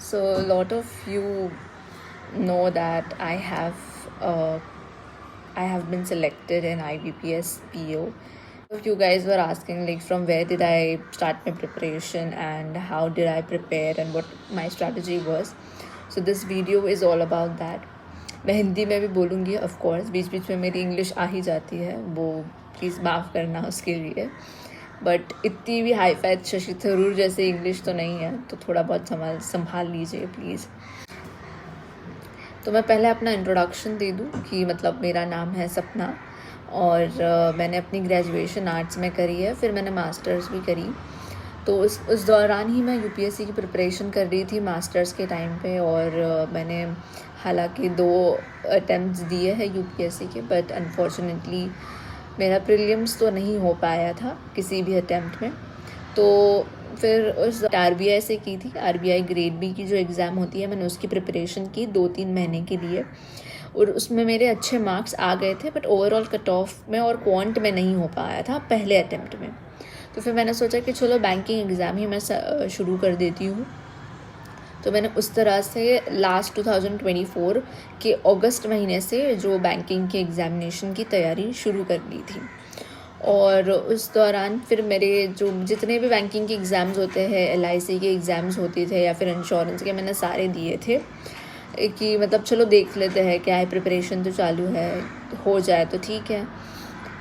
So a lot of you know that I have been selected in IBPS PO. If you guys were asking like from where did I start my preparation and how did I prepare and what my strategy was. So this video is all about that. मैं हिंदी में भी बोलूँगी of course, बीच बीच में मेरी English आ ही जाती है, वो please माफ़ करना उसके लिए. बट इतनी भी हाई फाई शशि थरूर जैसे इंग्लिश तो नहीं है, तो थोड़ा बहुत संभाल लीजिए प्लीज़. तो मैं पहले अपना इंट्रोडक्शन दे दूँ कि मतलब मेरा नाम है सपना और मैंने अपनी ग्रेजुएशन आर्ट्स में करी है, फिर मैंने मास्टर्स भी करी. तो उस दौरान ही मैं यूपीएससी की प्रिपरेशन कर रही थी मास्टर्स के टाइम पे, और मैंने हालांकि 2 अटैम्प्ट्स दिए हैं यूपीएससी के, बट अनफॉर्चुनेटली मेरा प्रीलिम्स तो नहीं हो पाया था किसी भी अटैम्प्ट में. तो फिर उस आरबीआई से की थी, आरबीआई ग्रेड बी की जो एग्ज़ाम होती है, मैंने उसकी प्रिपरेशन की 2-3 महीने के लिए, और उसमें मेरे अच्छे मार्क्स आ गए थे, बट ओवरऑल कट ऑफ में और क्वांट में नहीं हो पाया था पहले अटैम्प्ट में. तो फिर मैंने सोचा कि चलो बैंकिंग एग्ज़ाम ही मैं शुरू कर देती हूँ. तो मैंने उस तरह से लास्ट 2024 के अगस्त महीने से जो बैंकिंग के एग्ज़ामिनेशन की तैयारी शुरू कर ली थी. और उस दौरान फिर मेरे जो जितने भी बैंकिंग के एग्ज़ाम्स होते हैं, एलआईसी के एग्ज़ाम्स होते थे या फिर इंश्योरेंस के, मैंने सारे दिए थे कि मतलब चलो देख लेते हैं क्या है, प्रिपरेशन तो चालू है, हो जाए तो ठीक है.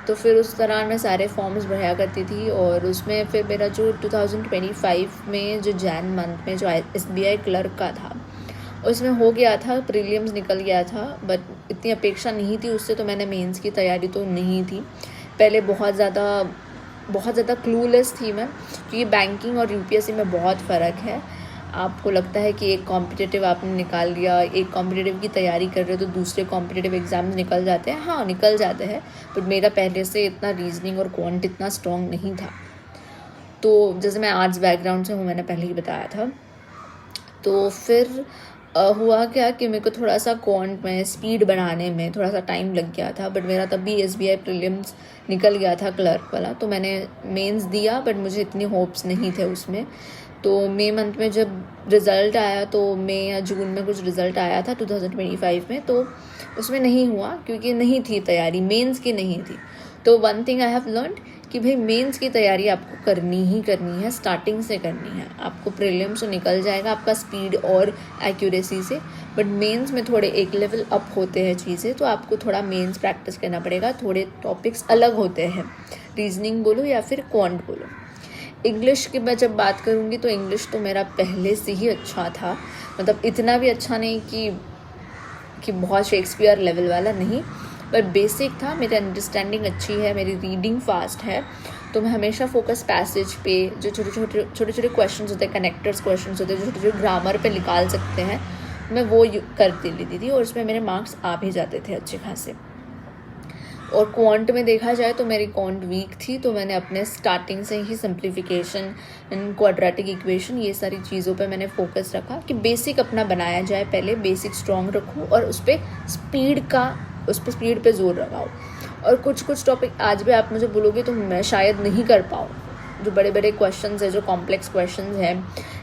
तो फिर उस दौरान मैं सारे फॉर्म्स भरा करती थी, और उसमें फिर मेरा जो 2025 में जो जैन मंथ में जो एसबीआई क्लर्क का था, उसमें हो गया था, प्रीलिम्स निकल गया था, बट इतनी अपेक्षा नहीं थी उससे, तो मैंने मेंस की तैयारी तो नहीं थी. पहले बहुत ज़्यादा क्लूलेस थी मैं, क्योंकि बैंकिंग और यूपीएससी में बहुत फ़र्क है. आपको लगता है कि एक कॉम्पिटिटिव आपने निकाल लिया, एक कॉम्पिटिटिव की तैयारी कर रहे हो तो दूसरे कॉम्पिटिटिव एग्ज़ाम्स निकल जाते हैं. हाँ, निकल जाते हैं, बट मेरा पहले से इतना रीजनिंग और क्वांट इतना स्ट्रॉन्ग नहीं था. तो जैसे मैं आर्ट्स बैकग्राउंड से हूँ, मैंने पहले ही बताया था. तो फिर हुआ क्या कि मेरे को थोड़ा सा क्वांट में स्पीड बढ़ाने में थोड़ा सा टाइम लग गया था, बट मेरा तब भी एसबीआई प्रीलिम्स निकल गया था क्लर्क वाला. तो मैंने मेंस दिया, बट मुझे इतने होप्स नहीं थे उसमें. तो मई मंथ में जब रिज़ल्ट आया, तो मई या जून में कुछ रिज़ल्ट आया था 2025 में, तो उसमें नहीं हुआ क्योंकि नहीं थी तैयारी, मेंस की नहीं थी. तो one thing I have learned कि भाई मेंस की तैयारी आपको करनी ही करनी है, स्टार्टिंग से करनी है. आपको प्रीलिम्स तो निकल जाएगा आपका स्पीड और एक्यूरेसी से, बट मेंस में थोड़े एक लेवल अप होते हैं चीज़ें, तो आपको थोड़ा मेंस प्रैक्टिस करना पड़ेगा. थोड़े टॉपिक्स अलग होते हैं, रीजनिंग बोलो या फिर क्वांट बोलो. इंग्लिश की मैं जब बात करूँगी तो इंग्लिश तो मेरा पहले से ही अच्छा था, मतलब इतना भी अच्छा नहीं कि बहुत शेक्सपियर लेवल वाला नहीं, पर बेसिक था. मेरी अंडरस्टैंडिंग अच्छी है, मेरी रीडिंग फास्ट है, तो मैं हमेशा फोकस पैसेज पे, जो छोटे छोटे क्वेश्चंस होते हैं, कनेक्टर्स क्वेश्चंस होते हैं, जो छोटे ग्रामर पे निकाल सकते हैं, मैं वो करती लेती थी, और उसमें मेरे मार्क्स आ भी जाते थे अच्छे खासे. और क्वांट में देखा जाए तो मेरी क्वांट वीक थी, तो मैंने अपने स्टार्टिंग से ही सिंप्लीफिकेशन एंड क्वाड्रेटिक इक्वेशन ये सारी चीज़ों पे मैंने फोकस रखा कि बेसिक अपना बनाया जाए, पहले बेसिक स्ट्रॉन्ग रखूँ और उस पर स्पीड पे जोर लगाओ. और कुछ टॉपिक आज भी आप मुझे बोलोगे तो मैं शायद नहीं कर पाऊँ. जो बड़े बड़े क्वेश्चंस है, जो कॉम्प्लेक्स क्वेश्चंस हैं,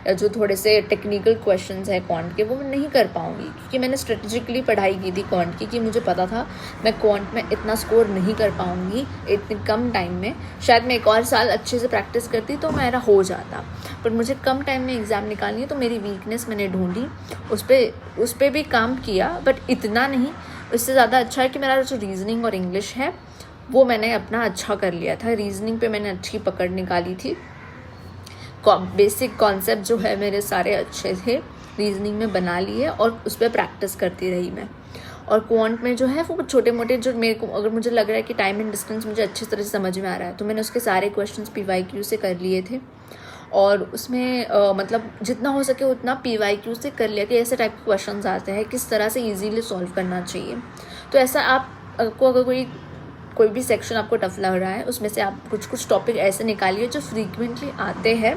या जो थोड़े से टेक्निकल क्वेश्चंस हैं क्वांट के, वो मैं नहीं कर पाऊँगी, क्योंकि मैंने स्ट्रेटेजिकली पढ़ाई की थी क्वांट की, कि मुझे पता था मैं क्वांट में इतना स्कोर नहीं कर पाऊँगी इतने कम टाइम में. शायद मैं 1 और साल अच्छे से प्रैक्टिस करती तो मेरा हो जाता, पर मुझे कम टाइम में एग्ज़ाम निकालनी है, तो मेरी वीकनेस मैंने ढूंढी, उस पर भी काम किया, बट इतना नहीं. इससे ज़्यादा अच्छा है कि मेरा जो रीजनिंग और इंग्लिश है वो मैंने अपना अच्छा कर लिया था. रीजनिंग पे मैंने अच्छी पकड़ निकाली थी, बेसिक कॉन्सेप्ट जो है मेरे सारे अच्छे थे, रीजनिंग में बना लिए और उस पर प्रैक्टिस करती रही मैं. और क्वांट में जो है वो छोटे मोटे, जो मेरे को अगर मुझे लग रहा है कि टाइम एंड डिस्टेंस मुझे अच्छी तरह से समझ में आ रहा है, तो मैंने उसके सारे क्वेश्चंस पीवाईक्यू से कर लिए थे. और उसमें मतलब जितना हो सके उतना पीवाईक्यू से कर लिया कि ऐसे टाइप के क्वेश्चंस आते हैं, किस तरह से इजीली सॉल्व करना चाहिए. तो ऐसा आपको अगर कोई भी सेक्शन आपको टफ लग रहा है, उसमें से आप कुछ टॉपिक ऐसे निकालिए जो फ्रीक्वेंटली आते हैं,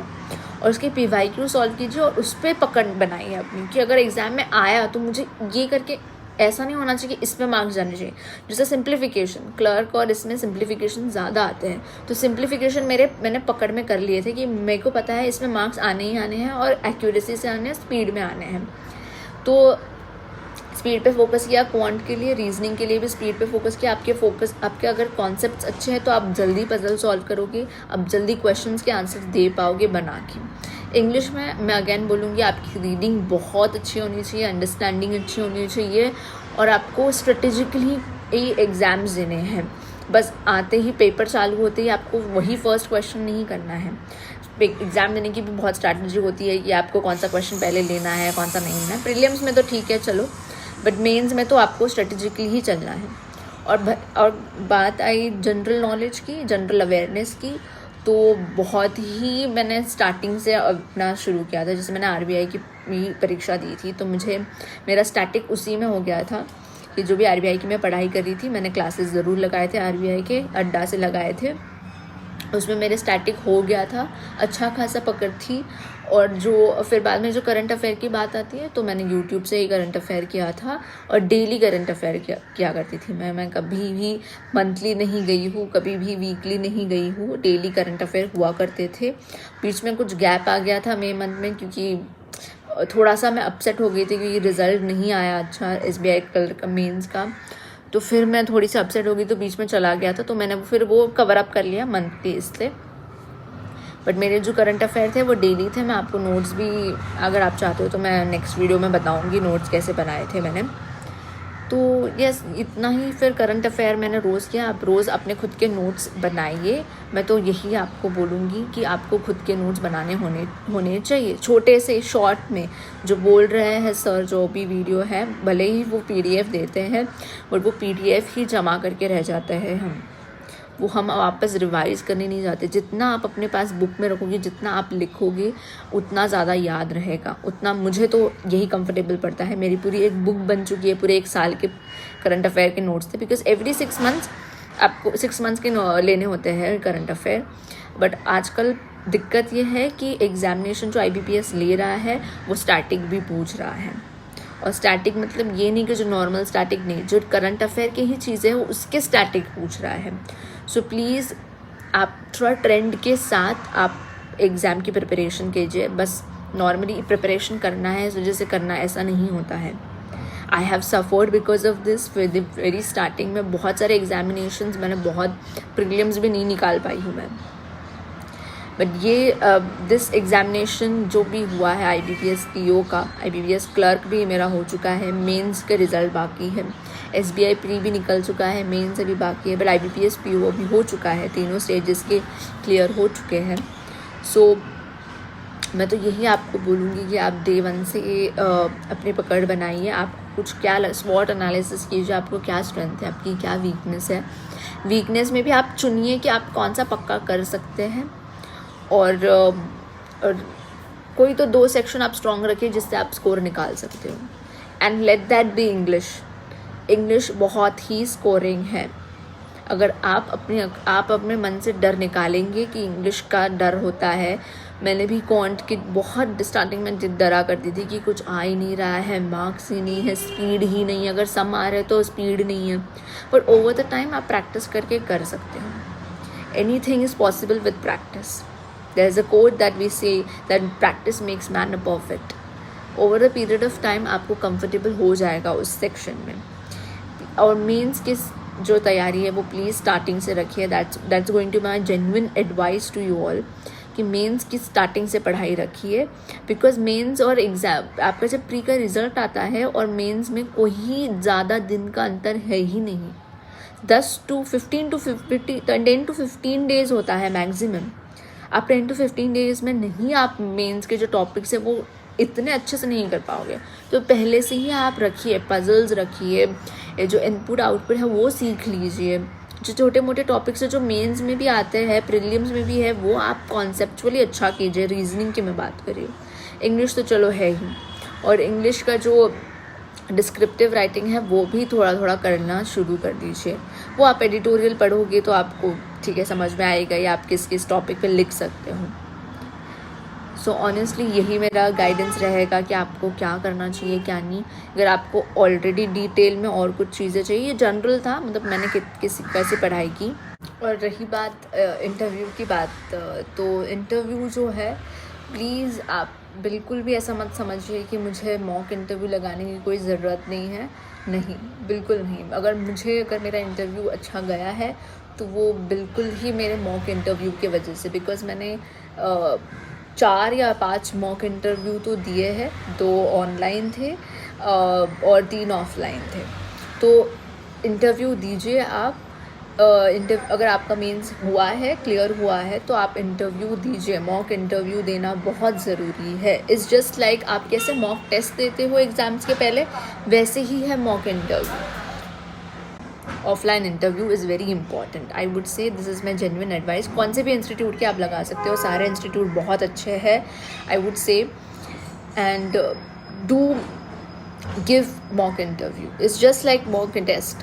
और उसके पीवाईक्यू सॉल्व कीजिए, और उस पर पकड़ बनाइए अपनी, कि अगर एग्ज़ाम में आया तो मुझे ये करके ऐसा नहीं होना चाहिए कि इसमें मार्क्स जाने चाहिए। जैसे सिंप्लीफिकेशन, क्लर्क और इसमें सिंप्लीफिकेशन ज़्यादा आते हैं, तो सिंप्लीफिकेशन मैंने पकड़ में कर लिए थे कि मेरे को पता है इसमें मार्क्स आने ही आने हैं और एक्यूरेसी से आने हैं, स्पीड में आने हैं। तो स्पीड पे फोकस किया, क्वांट के लिए, रीजनिंग के लिए भी स्पीड पे फोकस किया। आपके अगर कॉन्सेप्ट्स अच्छे हैं तो आप जल्दी पजल सॉल्व करोगे, आप जल्दी क्वेश्चंस के आंसर दे पाओगे बना के। इंग्लिश में मैं अगेन बोलूँगी आपकी रीडिंग बहुत अच्छी होनी चाहिए, अंडरस्टैंडिंग अच्छी होनी चाहिए, और आपको स्ट्रेटेजिकली ये एग्ज़ाम्स देने हैं। बस आते ही पेपर चालू होते ही आपको वही फर्स्ट क्वेश्चन नहीं करना है। एग्ज़ाम देने की भी बहुत स्ट्रैटेजी होती है कि आपको कौन सा क्वेश्चन पहले लेना है, कौन सा नहीं लेना है। प्रीलिम्स में तो ठीक है चलो, बट मेंस में तो आपको स्ट्रेटेजिकली ही चलना है। और बात आई जनरल नॉलेज की, जनरल अवेयरनेस की, तो बहुत ही मैंने स्टार्टिंग से अपना शुरू किया था। जैसे मैंने आरबीआई की परीक्षा दी थी, तो मेरा स्टैटिक उसी में हो गया था कि जो भी आरबीआई की मैं पढ़ाई कर रही थी, मैंने क्लासेस ज़रूर लगाए थे, आरबीआई के अड्डा से लगाए थे, उसमें मेरे स्टैटिक हो गया था, अच्छा खासा पकड़ थी। और जो फिर बाद में जो करंट अफेयर की बात आती है, तो मैंने यूट्यूब से ही करंट अफेयर किया था और डेली करंट अफेयर किया करती थी। मैं कभी भी मंथली नहीं गई हूँ, कभी भी वीकली नहीं गई हूँ, डेली करंट अफेयर हुआ करते थे। बीच में कुछ गैप आ गया था मई मंथ में, क्योंकि थोड़ा सा मैं अपसेट हो गई थी क्योंकि रिज़ल्ट नहीं आया अच्छा एसबीआई क्लर्क का मेंस का, तो फिर मैं थोड़ी सी अपसेट हो गई, तो बीच में चला गया था, तो मैंने फिर वो कवर अप कर लिया मंथली इससे। बट मेरे जो करंट अफेयर थे वो डेली थे। मैं आपको नोट्स भी, अगर आप चाहते हो तो मैं नेक्स्ट वीडियो में बताऊंगी नोट्स कैसे बनाए थे मैंने। तो यस, इतना ही फिर करंट अफेयर मैंने रोज़ किया। आप रोज़ अपने खुद के नोट्स बनाइए। मैं तो यही आपको बोलूँगी कि आपको खुद के नोट्स बनाने होने चाहिए, छोटे से शॉर्ट में। जो बोल रहे हैं सर, जो भी वीडियो है, भले ही वो पीडीएफ देते हैं, और वो पीडीएफ ही जमा करके रह जाता है, वो हम वापस रिवाइज़ करने नहीं जाते। जितना आप अपने पास बुक में रखोगे, जितना आप लिखोगे, उतना ज़्यादा याद रहेगा, उतना मुझे तो यही कंफर्टेबल पड़ता है। मेरी पूरी एक बुक बन चुकी है, पूरे 1 साल के करंट अफेयर के नोट्स थे, बिकॉज एवरी 6 मंथ्स आपको 6 मंथ्स के लेने होते हैं करंट अफेयर। बट आजकल दिक्कत ये है कि एग्जामिनेशन जो IBPS ले रहा है वो स्टैटिक भी पूछ रहा है। और स्टैटिक मतलब ये नहीं कि जो नॉर्मल स्टैटिक नहीं, जो करंट अफेयर की ही चीज़ें हैं उसके स्टैटिक पूछ रहा है। सो प्लीज़ आप थोड़ा ट्रेंड के साथ आप एग्ज़ाम की प्रिपरेशन कीजिए। बस नॉर्मली प्रिपरेशन करना है इस वजह से करना, ऐसा नहीं होता है। I have suffered because of this. फिर द वेरी स्टार्टिंग में बहुत सारे एग्जामिनेशंस मैंने बहुत प्रीलिम्स भी नहीं निकाल पाई हूँ मैं। बट ये दिस एग्ज़ामिनेशन जो भी हुआ है IBPS PO का, IBPS क्लर्क भी मेरा हो चुका है, मेंस का रिज़ल्ट बाकी है, SBI प्री भी निकल चुका है, मेंस अभी बाकी है, बट IBPS PO भी हो चुका है, तीनों स्टेजेस के क्लियर हो चुके हैं। सो मैं तो यही आपको बोलूँगी कि आप डे 1 से अपनी पकड़ बनाइए। आप कुछ क्या स्वॉट एनालिसिस कीजिए, आपको क्या स्ट्रेंथ है, आपकी क्या वीकनेस है। वीकनेस में भी आप चुनिए कि आप कौन सा पक्का कर सकते हैं, और कोई तो 2 सेक्शन आप स्ट्रॉन्ग रखिए जिससे आप स्कोर निकाल सकते हो। And let that be English बहुत ही स्कोरिंग है। अगर आप अपने मन से डर निकालेंगे कि इंग्लिश का डर होता है। मैंने भी क्वांट की बहुत स्टार्टिंग में डरा करती थी कि कुछ आ ही नहीं रहा है, मार्क्स ही नहीं है, स्पीड ही नहीं है, अगर सम आ रहे तो स्पीड नहीं है। बट ओवर द टाइम आप प्रैक्टिस करके कर सकते हो। Anything is possible with practice. There is a quote that we say that practice makes man perfect. Over a period of time आपको comfortable हो जाएगा उस सेक्शन में। और मेंस की जो तैयारी है वो प्लीज़ स्टार्टिंग से रखिए। That's going to be my genuine advice to you all कि मेंस की स्टार्टिंग से पढ़ाई रखिए। बिकॉज मेंस और एग्ज़ाम आपका जब प्री का रिजल्ट आता है और मेंस में कोई ज़्यादा दिन का अंतर है ही नहीं। 10 to 15 to 10 to 15 डेज़ होता है मैक्सिमम। आप 10 to 15 डेज़ में नहीं, आप मेंस के जो टॉपिक्स है वो इतने अच्छे से नहीं कर पाओगे। तो पहले से ही आप रखिए, पजल्स रखिए, जो इनपुट आउटपुट है वो सीख लीजिए। जो छोटे मोटे टॉपिक्स है जो मेंस में भी आते हैं, प्रीलिम्स में भी है, वो आप कॉन्सेप्चुअली अच्छा कीजिए। रीजनिंग की मैं बात कर रही हूँ, इंग्लिश तो चलो है ही, और इंग्लिश का जो डिस्क्रिप्टिव राइटिंग है वो भी थोड़ा थोड़ा करना शुरू कर दीजिए। वो आप एडिटोरियल पढ़ोगे तो आपको ठीक है समझ में आएगा, या आप किस किस टॉपिक पे लिख सकते हो। सो ऑनेस्टली यही मेरा गाइडेंस रहेगा कि आपको क्या करना चाहिए क्या नहीं। अगर आपको ऑलरेडी डिटेल में और कुछ चीज़ें चाहिए, जनरल था, मतलब मैंने किसी कैसे पढ़ाई की। और रही बात इंटरव्यू की बात, तो इंटरव्यू जो है, प्लीज़ आप बिल्कुल भी ऐसा मत समझिए कि मुझे मॉक इंटरव्यू लगाने की कोई ज़रूरत नहीं है। नहीं, बिल्कुल नहीं। अगर मेरा इंटरव्यू अच्छा गया है तो वो बिल्कुल ही मेरे मॉक इंटरव्यू की वजह से, बिकॉज़ मैंने 4 या 5 मॉक इंटरव्यू तो दिए हैं, 2 ऑनलाइन थे और 3 ऑफलाइन थे। तो इंटरव्यू दीजिए आप। अगर आपका मेंस हुआ है, क्लियर हुआ है, तो आप इंटरव्यू दीजिए। मॉक इंटरव्यू देना बहुत ज़रूरी है। इट्स जस्ट लाइक आप कैसे मॉक टेस्ट देते हो एग्ज़ाम्स के पहले, वैसे ही है mock interview. Offline interview is very important, I would से this is my genuine advice. कौन से भी इंस्टीट्यूट के आप लगा सकते हो, सारे इंस्टीट्यूट बहुत अच्छे हैं, I would say. And do give mock interview, it's just like mock test,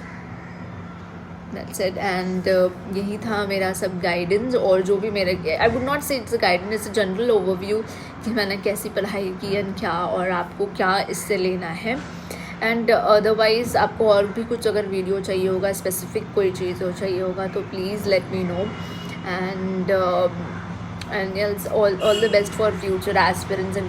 that's it. And यही था मेरा सब गाइडेंस। और जो भी मेरे, I would not say it's a guidance, it's a general overview कि मैंने कैसी पढ़ाई की एंड क्या, और आपको क्या इससे लेना है। एंड अदरवाइज़ आपको और भी कुछ अगर वीडियो चाहिए होगा, स्पेसिफिक कोई चीज़ हो चाहिए होगा, तो please let me know. And yes, all the best for future aspirants and